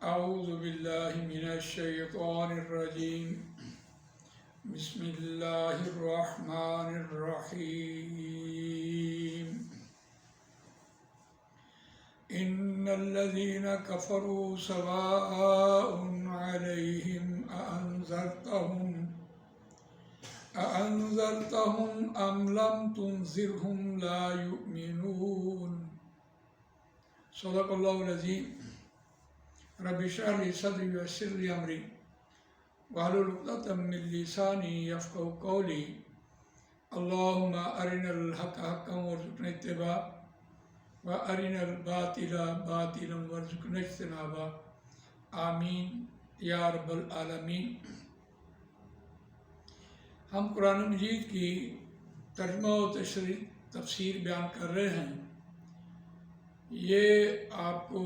أعوذ بالله من الشيطان الرجيم بسم الله الرحمن الرحيم إن الذين كفروا سواء عليهم أأنذرتهم أم لم تنذرهم لا يؤمنون صدق الله العظيم رب اشرح لي صدري ويسر لي امري واحلل عقدة من لساني يفقهوا قولي اللهم ارنا الحق حقا وارزقنا اتباعه وارنا الباطل باطلا وارزقنا اجتنابه آمین یا رب العالمین۔ ہم قرآن مجید کی ترجمہ و تفسیر بیان کر رہے ہیں۔ یہ آپ کو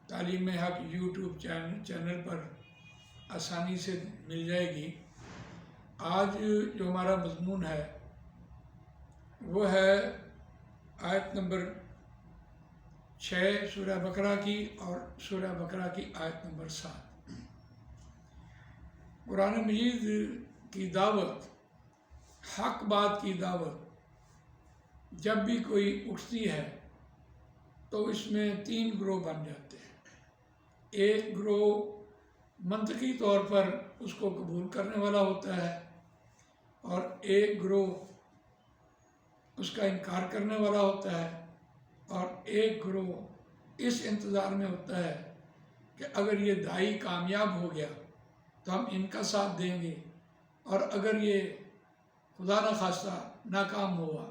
تعلیم حق یوٹیوب چینل پر آسانی سے مل جائے گی۔ آج جو ہمارا مضمون ہے وہ ہے آیت نمبر 6 سورہ بقرہ کی اور سورہ بقرہ کی آیت نمبر 7۔ قرآن مجید کی دعوت، حق بات کی دعوت جب بھی کوئی اٹھتی ہے تو اس میں 3 گروہ بن جاتے ہیں۔ ایک گروہ منطقی طور پر اس کو قبول کرنے والا ہوتا ہے اور ایک گروہ اس کا انکار کرنے والا ہوتا ہے، اور ایک گروہ اس انتظار میں ہوتا ہے کہ اگر یہ داعی کامیاب ہو گیا تو ہم ان کا ساتھ دیں گے، اور اگر یہ خدا نخواستہ ناکام ہوا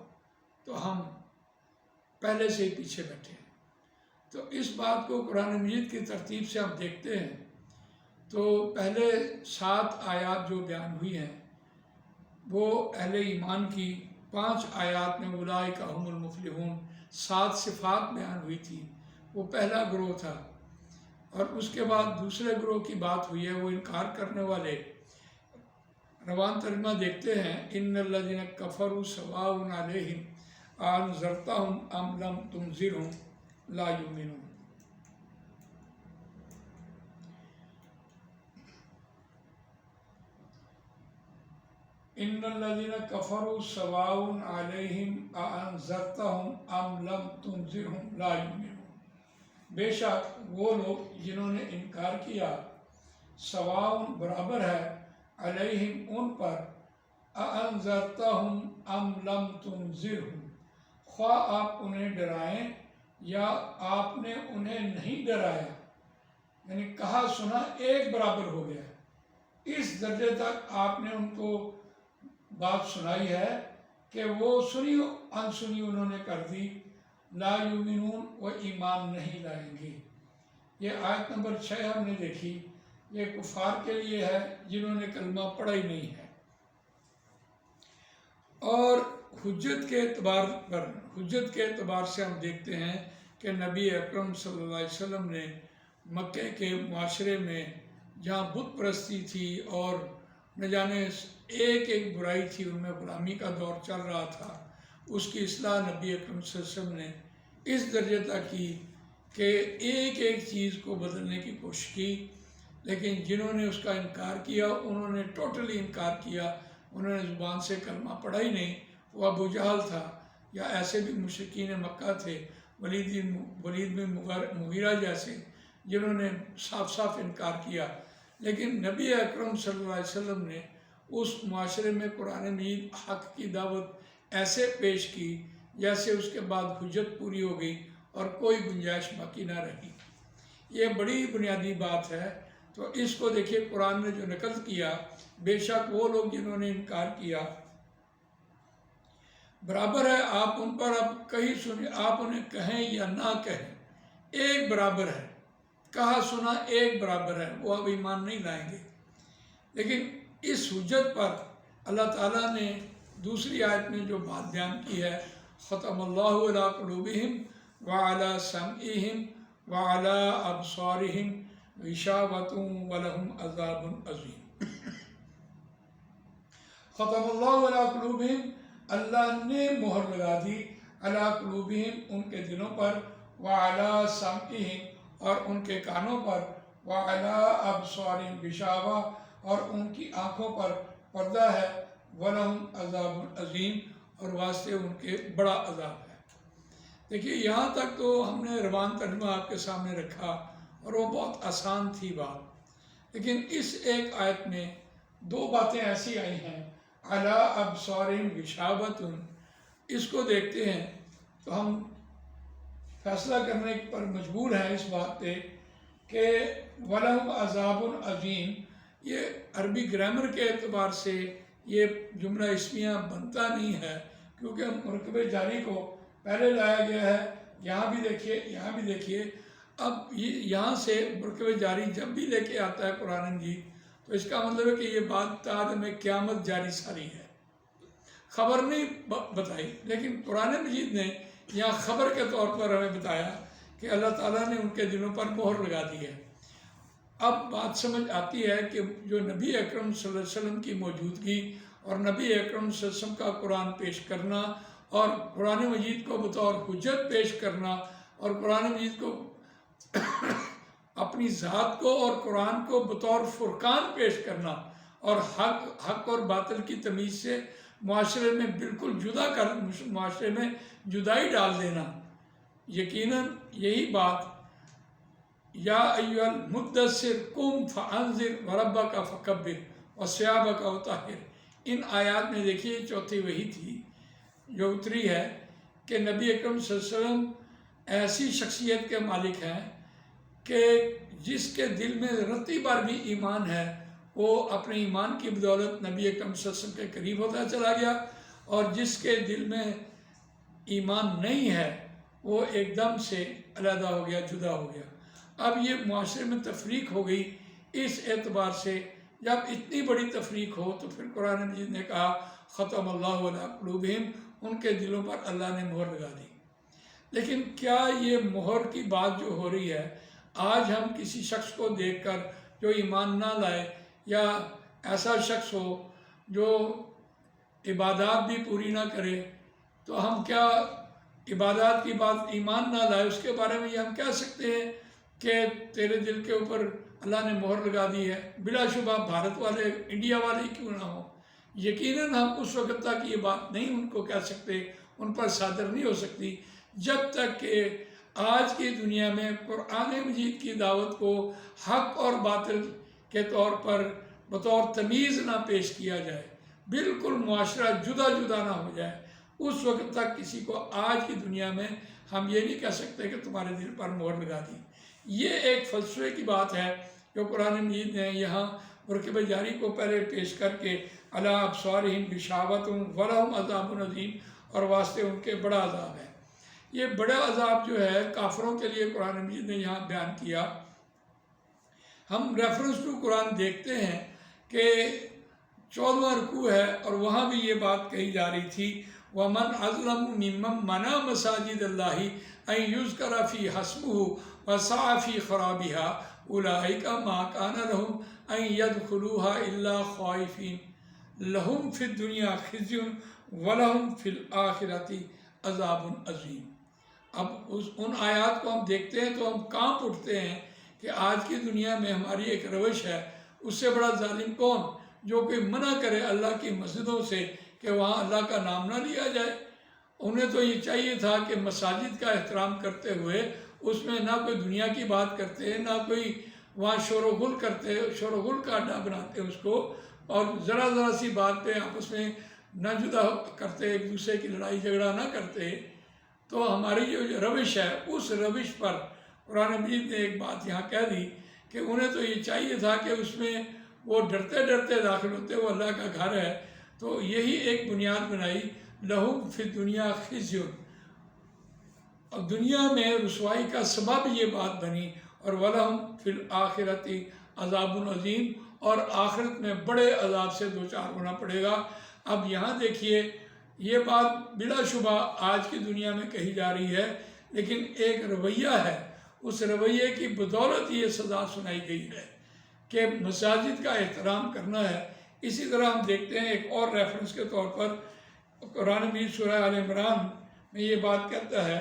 تو ہم پہلے سے ہی پیچھے بیٹھے ہیں۔ تو اس بات کو قرآن مجید کی ترتیب سے ہم دیکھتے ہیں تو پہلے 7 آیات جو بیان ہوئی ہیں وہ اہل ایمان کی 5 آیات میں اولئک هم المفلحون 7 صفات بیان ہوئی تھی، وہ پہلا گروہ تھا۔ اور اس کے بعد دوسرے گروہ کی بات ہوئی ہے، وہ انکار کرنے والے۔ روان ترجمہ دیکھتے ہیں، ان الذین کفروا سواء علیہم أأنذرتهم أم لم تنذرهم لا یؤمنون۔ ان الذین کفروا سواء علیہم أأنذرتهم أم لم تنذرهم لا یؤمنون۔ بے شک وہ لوگ جنہوں نے انکار کیا، سواء برابر ہے، علیہم ان پر، أأنذرتهم أم لم تنذرهم، خواہ آپ انہیں ڈرائیں یا آپ نے انہیں نہیں ڈرایا، یعنی کہا سنا ایک برابر ہو گیا۔ اس درجے تک آپ نے ان کو بات سنائی ہے کہ وہ سنی انسنی انہوں نے کر دی، لا یؤمنون، وہ ایمان نہیں لائیں گے۔ یہ آیت نمبر 6 ہم نے دیکھی، یہ کفار کے لیے ہے جنہوں نے کلمہ پڑھا ہی نہیں ہے۔ اور حجت کے اعتبار سے ہم دیکھتے ہیں کہ نبی اکرم صلی اللہ علیہ وسلم نے مکہ کے معاشرے میں جہاں بت پرستی تھی اور نہ جانے ایک برائی تھی، ان میں غلامی کا دور چل رہا تھا، اس کی اصلاح نبی اکرم صلی اللہ علیہ وسلم نے اس درجے تک کی کہ ایک چیز کو بدلنے کی کوشش کی، لیکن جنہوں نے اس کا انکار کیا انہوں نے ٹوٹلی انکار کیا، انہوں نے زبان سے کلمہ پڑھا ہی نہیں۔ وہ ابو جہل تھا یا ایسے بھی مشرکین مکہ تھے، ولید بن مغیرہ جیسے، جنہوں نے صاف صاف انکار کیا۔ لیکن نبی اکرم صلی اللہ علیہ وسلم نے اس معاشرے میں قرآن مجید حق کی دعوت ایسے پیش کی جیسے اس کے بعد حجت پوری ہو گئی اور کوئی گنجائش باقی نہ رہی۔ یہ بڑی بنیادی بات ہے۔ تو اس کو دیکھیے قرآن نے جو نقل کیا، بے شک وہ لوگ جنہوں نے انکار کیا برابر ہے، آپ ان پر اب کہیں سنیں، آپ انہیں کہیں یا نہ کہیں، ایک برابر ہے، کہا سنا ایک برابر ہے، وہ اب ایمان نہیں لائیں گے۔ لیکن اس حجت پر اللہ تعالیٰ نے دوسری آیت میں جو بات بیان کی ہے، ختم اللہ علی قلوبہم وعلی سمعہم وعلی ابصارہم غشاوۃ ولہم عذاب عظیم۔ ختم اللہ علی قلوبہم، اللہ نے مہر لگا دی، علی قلوبہم ان کے دلوں پر، وعلی سمعہم اور ان کے کانوں پر، وعلی ابصارہم غشاوہ، اور ان کی آنکھوں پر پردہ ہے، ولہم عذاب عظیم، اور واسطے ان کے بڑا عذاب ہے۔ دیکھیے یہاں تک تو ہم نے روان ترجمہ آپ کے سامنے رکھا اور وہ بہت آسان تھی بات، لیکن اس ایک آیت میں دو باتیں ایسی آئی ہیں، علی ابصارہم غشاوۃ، اس کو دیکھتے ہیں تو ہم فیصلہ کرنے پر مجبور ہیں اس بات پہ کہ وَلَهُمْ عَذَابٌ عَظِيمٌ، یہ عربی گرامر کے اعتبار سے یہ جملہ اسمیہ بنتا نہیں ہے، کیونکہ مرکب جاری کو پہلے لایا گیا ہے۔ یہاں بھی دیکھیے اب یہاں سے مرکب جاری جب بھی لے کے آتا ہے قرآن مجید تو اس کا مطلب ہے کہ یہ بات عالم قیامت جاری ساری ہے، خبر نہیں بتائی، لیکن قرآن مجید نے یہاں خبر کے طور پر ہمیں بتایا کہ اللہ تعالیٰ نے ان کے دلوں پر مہر لگا دی ہے۔ اب بات سمجھ آتی ہے کہ جو نبی اکرم صلی اللہ علیہ وسلم کی موجودگی اور نبی اکرم صلی اللہ علیہ وسلم کا قرآن پیش کرنا اور قرآن مجید کو بطور حجت پیش کرنا اور قرآن مجید کو اپنی ذات کو اور قرآن کو بطور فرقان پیش کرنا اور حق اور باطل کی تمیز سے معاشرے میں بالکل معاشرے میں جدائی ڈال دینا، یقیناً یہی بات یا ایھا المدثر قم فانذر وربک فکبر وثیابک وطہر، ان آیات میں دیکھیے چوتھی وحی تھی جو اتری ہے کہ نبی اکرم صلی اللہ علیہ وسلم ایسی شخصیت کے مالک ہیں کہ جس کے دل میں رتی بار بھی ایمان ہے وہ اپنے ایمان کی بدولت نبی اکرم صلی اللہ علیہ وسلم کے قریب ہوتا چلا گیا، اور جس کے دل میں ایمان نہیں ہے وہ ایک دم سے علیحدہ ہو گیا، جدا ہو گیا۔ اب یہ معاشرے میں تفریق ہو گئی، اس اعتبار سے جب اتنی بڑی تفریق ہو تو پھر قرآن مجید نے کہا ختم اللہ علی قلوبہم، ان کے دلوں پر اللہ نے مہر لگا دی۔ لیکن کیا یہ مہر کی بات جو ہو رہی ہے، آج ہم کسی شخص کو دیکھ کر جو ایمان نہ لائے یا ایسا شخص ہو جو عبادات بھی پوری نہ کرے تو ہم کیا عبادات کی بات ایمان نہ لائے اس کے بارے میں یہ ہم کہہ سکتے ہیں کہ تیرے دل کے اوپر اللہ نے مہر لگا دی ہے؟ بلا شبہ بھارت والے، انڈیا والے کیوں نہ ہوں، یقیناً ہم اس وقت تک یہ بات نہیں ان کو کہہ سکتے، ان پر صادر نہیں ہو سکتی جب تک کہ آج کی دنیا میں قرآن مجید کی دعوت کو حق اور باطل کے طور پر بطور تمیز نہ پیش کیا جائے، بالکل معاشرہ جدا جدا نہ ہو جائے، اس وقت تک کسی کو آج کی دنیا میں ہم یہ نہیں کہہ سکتے کہ تمہارے دل پر مہر لگا دی۔ یہ ایک فلسفے کی بات ہے جو قرآن مجید نے یہاں مرکب جاری کو پہلے پیش کر کے علی ابصارہم غشاوۃ ولہم عذاب عظیم، اور واسطے ان کے بڑا عذاب ہے۔ یہ بڑا عذاب جو ہے کافروں کے لیے قرآن مجید نے یہاں بیان کیا۔ ہم ریفرنس ٹو قرآن دیکھتے ہیں کہ 14واں رکوع ہے اور وہاں بھی یہ بات کہی جا رہی تھی وَمَنْ أَظْلَمُ مِمَّنْ مَنَعَ مَسَاجِدَ اللَّهِ أَنْ يُذْكَرَ فِيهِ اسْمُهُ وَسَعَىٰ فِي خَرَابِهَا أُولَٰئِكَ مَا كَانَ لَهُمْ أَنْ يَدْخُلُوهَا إِلَّا خَائِفِينَ لَهُمْ فِي الدُّنْيَا خِزْيٌ وَلَهُمْ فِي الْآخِرَةِ عَذَابٌ عَظِيمٌ۔ اب ان آیات کو ہم دیکھتے ہیں تو ہم کانپ اٹھتے ہیں کہ آج کی دنیا میں ہماری ایک روش ہے، اس سے بڑا ظالم کون جو کوئی منع کرے اللہ کی مسجدوں سے کہ وہاں اللہ کا نام نہ لیا جائے۔ انہیں تو یہ چاہیے تھا کہ مساجد کا احترام کرتے ہوئے اس میں نہ کوئی دنیا کی بات کرتے، نہ کوئی وہاں شور و غل کرتے، شور و غل کا اڈا بناتے اس کو، اور ذرا ذرا سی بات پہ آپس میں نہ جدا کرتے، ایک دوسرے کی لڑائی جھگڑا نہ کرتے۔ تو ہماری جو روش ہے اس روش پر قرآن مجید نے ایک بات یہاں کہہ دی کہ انہیں تو یہ چاہیے تھا کہ اس میں وہ ڈرتے ڈرتے داخل ہوتے، وہ اللہ کا گھر ہے، تو یہی ایک بنیاد بنائی لہم فی الدنیا خزی، اور دنیا میں رسوائی کا سبب یہ بات بنی، اور ولہم فی الآخرۃ عذاب عظیم، اور آخرت میں بڑے عذاب سے دوچار ہونا پڑے گا۔ اب یہاں دیکھیے یہ بات بلا شبہ آج کی دنیا میں کہی جا رہی ہے، لیکن ایک رویہ ہے، اس رویے کی بدولت یہ سزا سنائی گئی ہے کہ مساجد کا احترام کرنا ہے۔ اسی طرح ہم دیکھتے ہیں ایک اور ریفرنس کے طور پر قرآن مجید سورہ آل عمران میں یہ بات کہتا ہے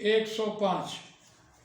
105।